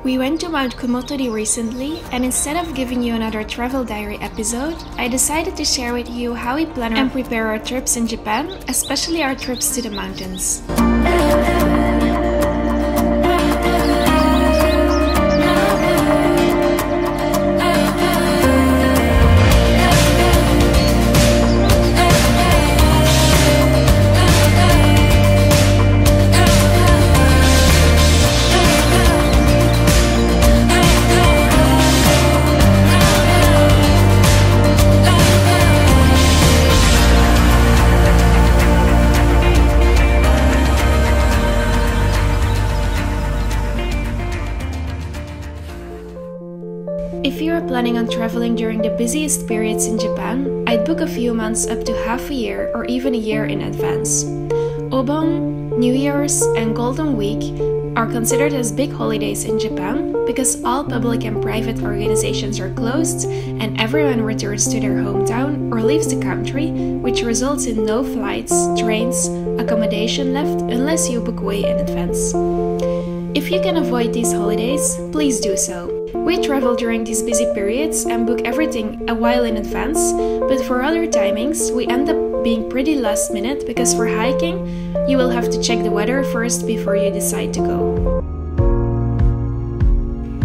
We went to Mount Kumotori recently, and instead of giving you another travel diary episode, I decided to share with you how we plan and prepare our trips in Japan, especially our trips to the mountains. If you are planning on traveling during the busiest periods in Japan, I'd book a few months up to half a year or even a year in advance. Obon, New Year's, and Golden Week are considered as big holidays in Japan because all public and private organizations are closed and everyone returns to their hometown or leaves the country, which results in no flights, trains, accommodation left unless you book way in advance. If you can avoid these holidays, please do so. We travel during these busy periods and book everything a while in advance, but for other timings, we end up being pretty last minute because for hiking, you will have to check the weather first before you decide to go.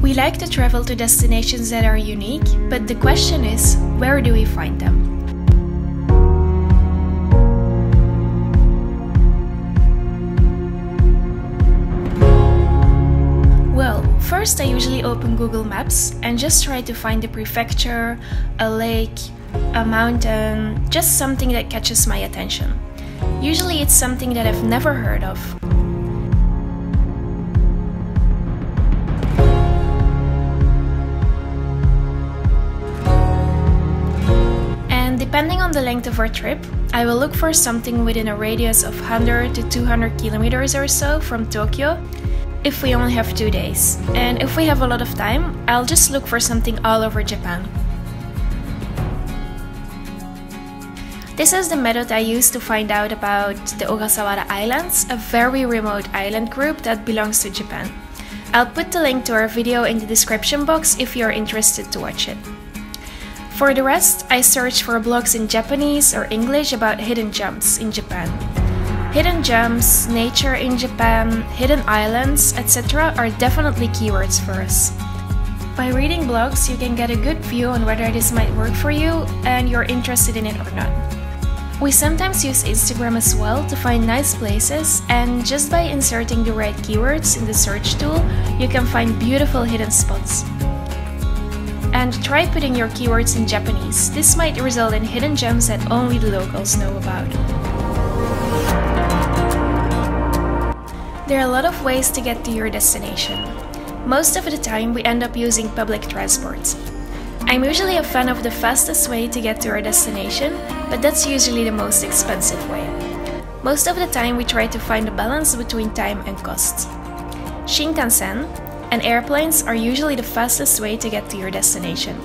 We like to travel to destinations that are unique, but the question is, where do we find them? First, I usually open Google Maps and just try to find a prefecture, a lake, a mountain, just something that catches my attention. Usually it's something that I've never heard of. And depending on the length of our trip, I will look for something within a radius of 100 to 200 kilometers or so from Tokyo, if we only have 2 days. And if we have a lot of time, I'll just look for something all over Japan. This is the method I used to find out about the Ogasawara Islands, a very remote island group that belongs to Japan. I'll put the link to our video in the description box if you're interested to watch it. For the rest, I searched for blogs in Japanese or English about hidden gems in Japan. Hidden gems, nature in Japan, hidden islands, etc. are definitely keywords for us. By reading blogs, you can get a good view on whether this might work for you and you're interested in it or not. We sometimes use Instagram as well to find nice places, and just by inserting the right keywords in the search tool, you can find beautiful hidden spots. And try putting your keywords in Japanese. This might result in hidden gems that only the locals know about. There are a lot of ways to get to your destination. Most of the time, we end up using public transport. I'm usually a fan of the fastest way to get to our destination, but that's usually the most expensive way. Most of the time, we try to find a balance between time and cost. Shinkansen and airplanes are usually the fastest way to get to your destination.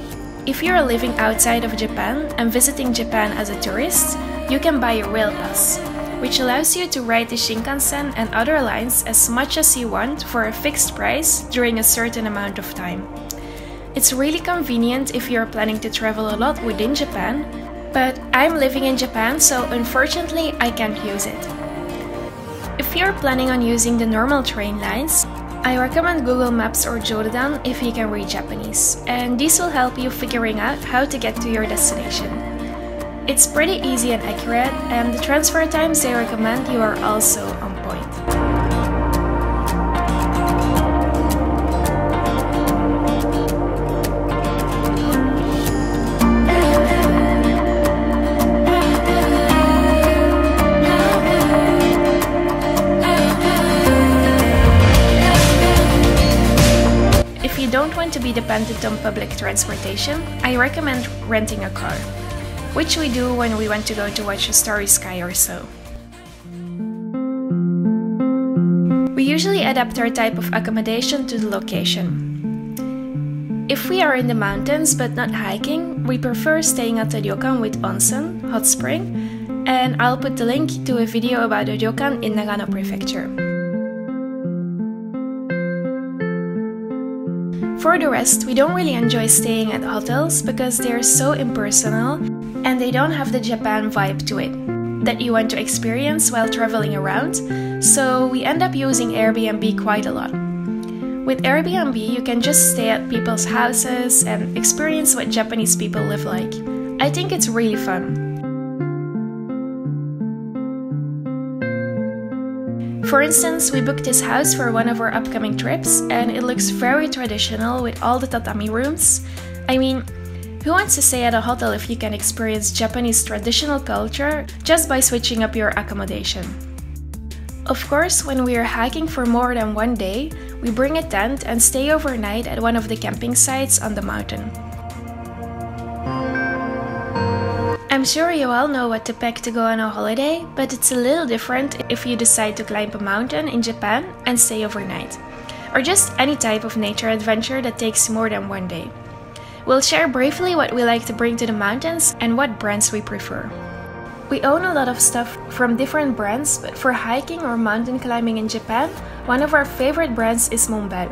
If you're living outside of Japan and visiting Japan as a tourist, you can buy a rail pass, which allows you to ride the Shinkansen and other lines as much as you want for a fixed price during a certain amount of time. It's really convenient if you're planning to travel a lot within Japan, but I'm living in Japan, so unfortunately I can't use it. If you're planning on using the normal train lines, I recommend Google Maps or Jododan if you can read Japanese, and these will help you figuring out how to get to your destination. It's pretty easy and accurate, and the transfer times they recommend you are also on point. If you don't want to be dependent on public transportation, I recommend renting a car, which we do when we want to go to watch a starry sky or so. We usually adapt our type of accommodation to the location. If we are in the mountains but not hiking, we prefer staying at a ryokan with onsen, hot spring, and I'll put the link to a video about a ryokan in Nagano Prefecture. For the rest, we don't really enjoy staying at hotels because they are so impersonal and they don't have the Japan vibe to it that you want to experience while traveling around, so we end up using Airbnb quite a lot. With Airbnb, you can just stay at people's houses and experience what Japanese people live like. I think it's really fun. For instance, we booked this house for one of our upcoming trips, and it looks very traditional with all the tatami rooms. I mean, who wants to stay at a hotel if you can experience Japanese traditional culture just by switching up your accommodation? Of course, when we are hiking for more than one day, we bring a tent and stay overnight at one of the camping sites on the mountain. I'm sure you all know what to pack to go on a holiday, but it's a little different if you decide to climb a mountain in Japan and stay overnight, or just any type of nature adventure that takes more than one day. We'll share briefly what we like to bring to the mountains and what brands we prefer. We own a lot of stuff from different brands, but for hiking or mountain climbing in Japan, one of our favorite brands is Monbel.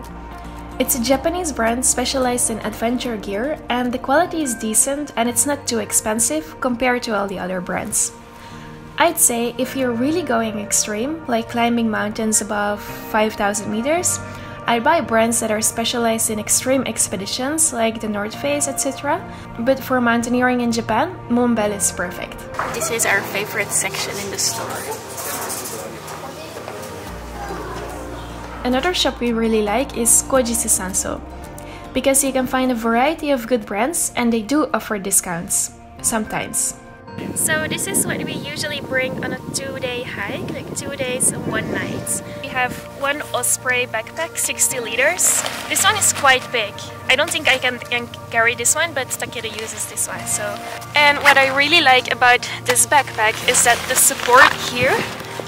It's a Japanese brand specialized in adventure gear, and the quality is decent and it's not too expensive compared to all the other brands. I'd say if you're really going extreme, like climbing mountains above 5,000 meters, I'd buy brands that are specialized in extreme expeditions like the North Face, etc. But for mountaineering in Japan, Monbel is perfect. This is our favorite section in the store. Another shop we really like is Kojitsu Sanso, because you can find a variety of good brands and they do offer discounts, sometimes. So this is what we usually bring on a 2-day hike, like 2 days and 1 night. We have one Osprey backpack, 60 liters. This one is quite big. I don't think I can carry this one, but Takeda uses this one. And what I really like about this backpack is that the support here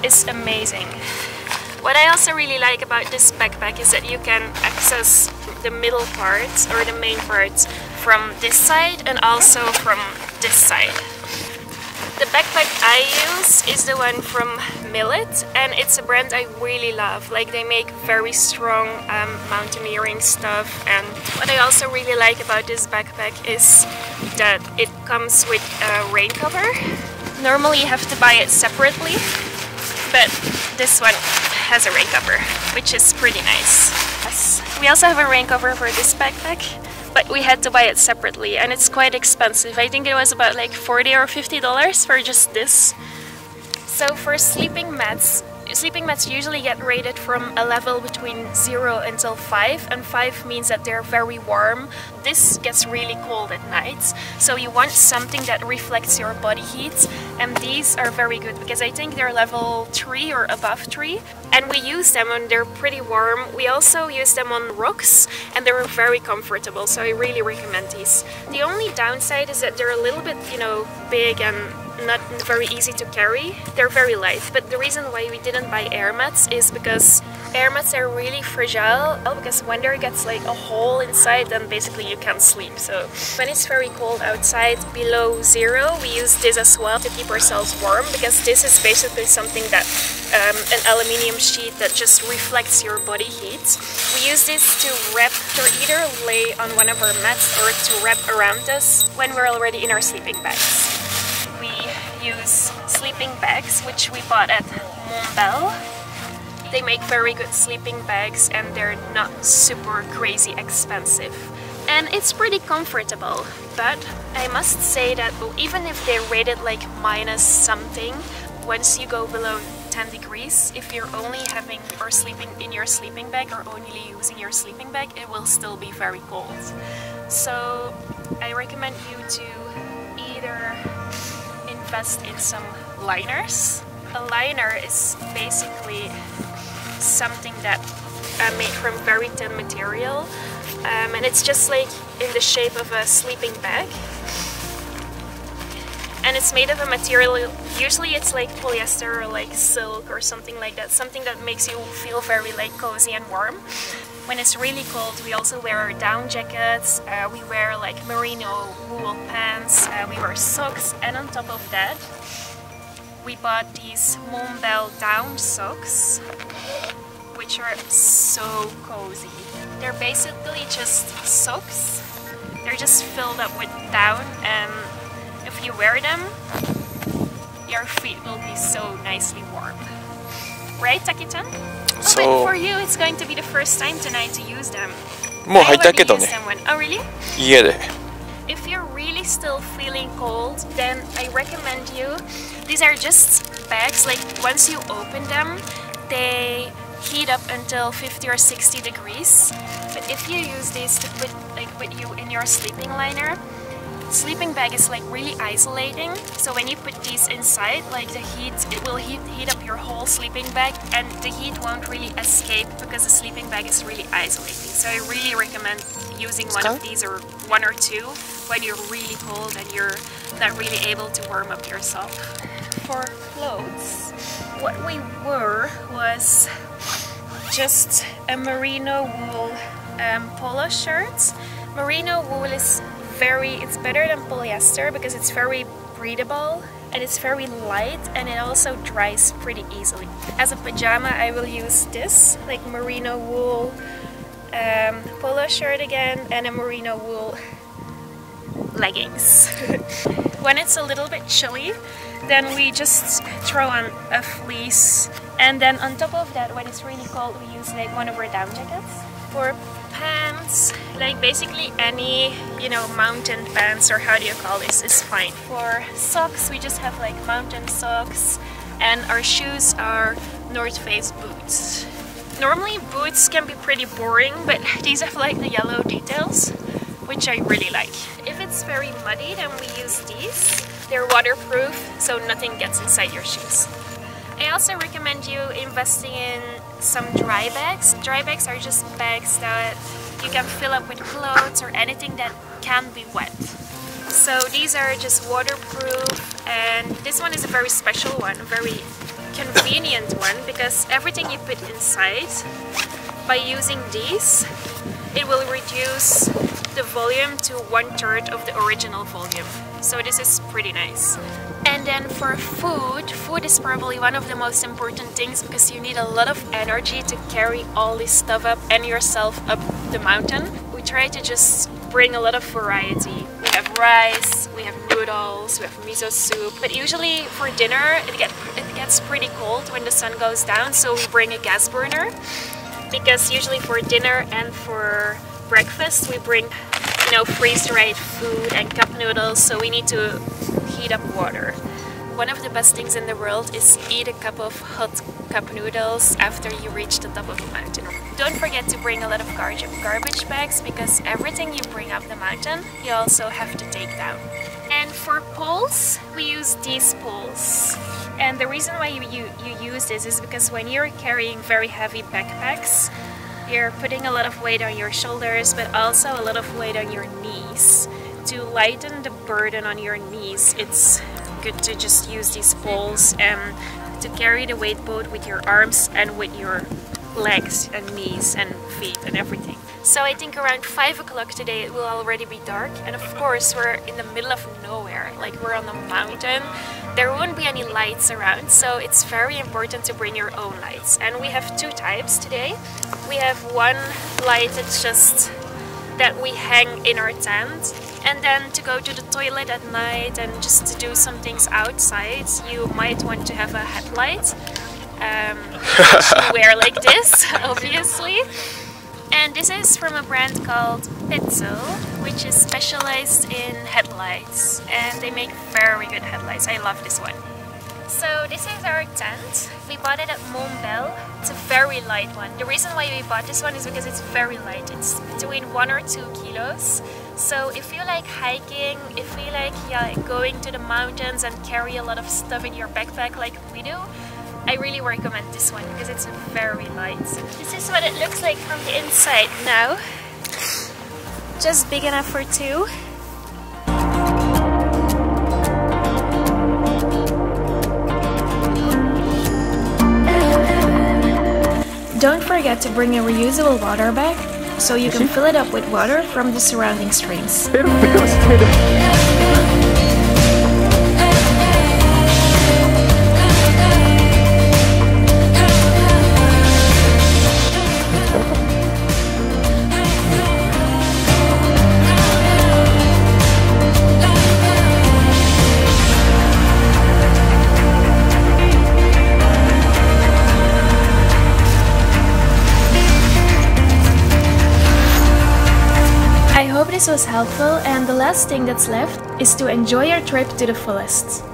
is amazing. What I also really like about this backpack is that you can access the middle parts or the main parts from this side and also from this side. The backpack I use is the one from Millet, and it's a brand I really love. Like, they make very strong mountaineering stuff, and what I also really like about this backpack is that it comes with a rain cover. Normally you have to buy it separately, but this one has a rain cover, which is pretty nice. Yes. We also have a rain cover for this backpack, but we had to buy it separately and it's quite expensive. I think it was about like $40 or $50 for just this. So for sleeping mats usually get rated from a level between 0 until 5, and 5 means that they're very warm. This gets really cold at night, so you want something that reflects your body heat, and these are very good because I think they're level 3 or above 3, and we use them when they're pretty warm. We also use them on rocks and they're very comfortable, so I really recommend these. The only downside is that they're a little bit, big and not very easy to carry. They're very light, but the reason why we didn't buy air mats is because air mats are really fragile, because when there gets like a hole inside, then basically you can't sleep. So when it's very cold outside below 0, we use this as well to keep ourselves warm, because this is basically something that an aluminium sheet that just reflects your body heat. We use this to wrap, or either lay on one of our mats or to wrap around us when we're already in our sleeping bags. We use sleeping bags, which we bought at Monbel. They make very good sleeping bags and they're not super crazy expensive. And it's pretty comfortable, but I must say that even if they're rated like minus something, once you go below 10 degrees, if you're only having or sleeping in your sleeping bag or only using your sleeping bag, it will still be very cold. So I recommend you to either invest in some liners. A liner is basically something that made from very thin material, and it's just like in the shape of a sleeping bag, and it's made of a material, usually it's like polyester or like silk or something like that, something that makes you feel very like cozy and warm. When it's really cold, we also wear our down jackets, we wear like merino wool pants, we wear socks, and on top of that we bought these Monbel down socks, which are so cozy. They're basically just socks. They're just filled up with down, and if you wear them, your feet will be so nicely warm. Right, Taki-chan? Oh, but for you, it's going to be the first time tonight to use them. もう履いたけどね。Oh, really? 家で。If you're really still feeling cold, then I recommend you. These are just bags. Like once you open them, they heat up until 50 or 60 degrees. But if you use these to put with you in your sleeping liner, sleeping bag is like really isolating. So when you put these inside, like the heat, it will heat up your whole sleeping bag, and the heat won't really escape because the sleeping bag is really isolating. So I really recommend using one of these or one or two when you're really cold and you're not really able to warm up yourself. For clothes, what we wore was just a merino wool polo shirt. Merino wool is it's better than polyester because it's very breathable and it's very light, and it also dries pretty easily. As a pajama, I will use this, like merino wool polo shirt again, and a merino wool leggings. When it's a little bit chilly, then we just throw on a fleece, and then on top of that, when it's really cold, we use like one of our down jackets. For pants, like basically any, you know, mountain pants, or how do you call this, is fine. For socks, we just have like mountain socks, and our shoes are North Face boots. Normally boots can be pretty boring, but these have like the yellow details, which I really like. If it's very muddy, then we use these. They're waterproof, so nothing gets inside your shoes. I also recommend you investing in some dry bags. Dry bags are just bags that you can fill up with clothes or anything that can be wet. So these are just waterproof, and this one is a very special one, a very convenient one, because everything you put inside, by using these, it will reduce the volume to 1/3 of the original volume. So this is pretty nice. And then for food, food is probably one of the most important things because you need a lot of energy to carry all this stuff up and yourself up the mountain. We try to just bring a lot of variety. We have rice, we have noodles, we have miso soup, but usually for dinner it gets pretty cold when the sun goes down, so we bring a gas burner, because usually for dinner and for breakfast we bring, you know, freeze-dried food and cup noodles, so we need to heat up water. One of the best things in the world is eat a cup of hot cup noodles after you reach the top of the mountain. Don't forget to bring a lot of garbage bags, because everything you bring up the mountain you also have to take down. And for poles, we use these poles. And the reason why you use this is because when you're carrying very heavy backpacks, you're putting a lot of weight on your shoulders, but also a lot of weight on your knees. To lighten the burden on your knees, it's good to just use these poles and to carry the weight both with your arms and with your legs and knees and feet and everything. So I think around 5 o'clock today it will already be dark, and of course we're in the middle of nowhere, like we're on a mountain. There won't be any lights around, so it's very important to bring your own lights. And we have two types today. We have one light that's just that we hang in our tent, and then to go to the toilet at night and just to do some things outside, you might want to have a headlight, which you wear like this, obviously. And this is from a brand called Pizzo, which is specialized in headlights, and they make very good headlights. I love this one. So this is our tent. We bought it at Montbel. It's a very light one. The reason why we bought this one is because it's very light. It's between 1 or 2 kilos. So if you like hiking, if you like going to the mountains and carry a lot of stuff in your backpack like we do, I really recommend this one because it's very light. This is what it looks like from the inside now. Just big enough for two. Don't forget to bring a reusable water bag so you can fill it up with water from the surrounding streams. this was helpful, and the last thing that's left is to enjoy your trip to the fullest.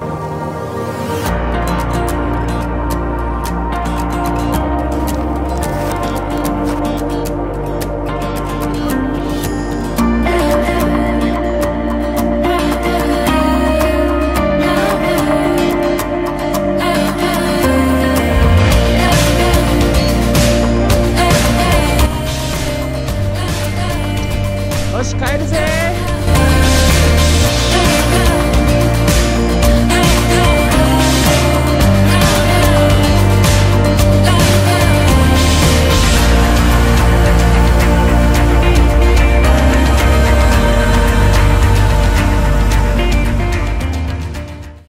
Yo, 帰るぜー。